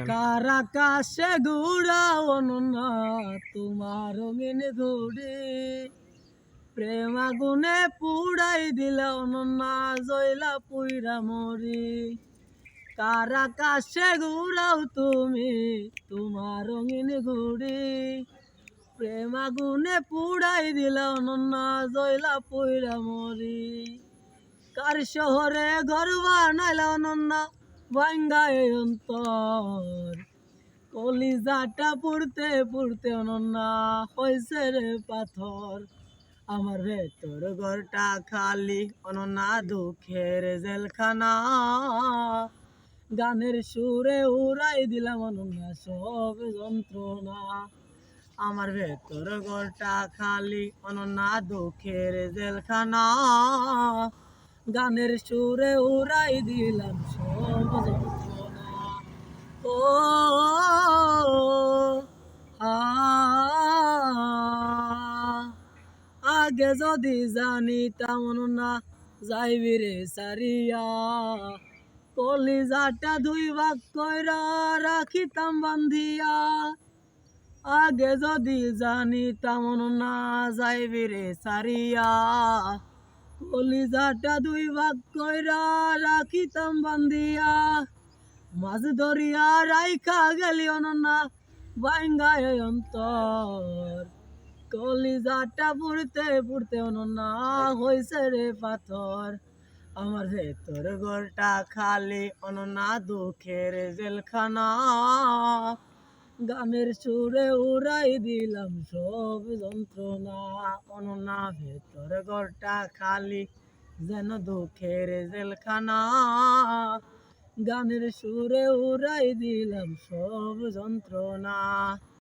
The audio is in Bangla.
কার আকাশে ঘুরাও অনন্যা তোমার রঙিন ঘুড়ি, প্রেম আগুনে পুড়াই দিলা অনন্যা জয়লা পুইরা মরি। কার আকাশে ঘুরাও তুমি তোমার রঙিন ঘুড়ি, প্রেম আগুনে পুড়াই দিলা অনন্যা জয়লা পুইরা মরি। কার শহরে ঘর বানাইলা অনন্যা ভাঙ্গা এই অন্তর, কলিজাটা পুড়তে পুড়তে অনন্যা হইছে রে পাথর। আমার ভেতর ঘরটা খালি অনন্যা দুঃখের জেলখানা, গানের সুরে উড়াই দিলাম অনন্যা সব যন্ত্রণা। আমার ভেতর ঘরটা খালি অনন্যা দুঃখের জেলখানা, গানের সুরে উড়াই দিলাম সব যন্ত্রণা। ও আ আগে যদি জানিতাম অনন্যা যাইবি রে সারিয়া, কলিজাটা দুই ভাগ কইরা রাখিতাম বান্ধিয়া। আগে যদি জানিতাম অনন্যা যাইবি রে সারিয়া, কলিজাটা দুই ভাগ কইরা রাখিতাম বান্ধিয়া। মাছ ধরিয়া রাইখা গেলি অনন্যা ভাঙ্গা এই অন্তর, কলিজাটা পুড়তে পুড়তে অনন্যা হইছে রে পাথর। আমার ভেতর ঘরটা খালি অনন্যা দুঃখের জেলখানা, গানের সুরে উড়াই দিলাম সব যন্ত্রণা। অনন্যা ভেতর ঘরটা খালি যেন দুঃখের জেলখানা, গানের সুরে উড়াই দিলাম সব যন্ত্রণা।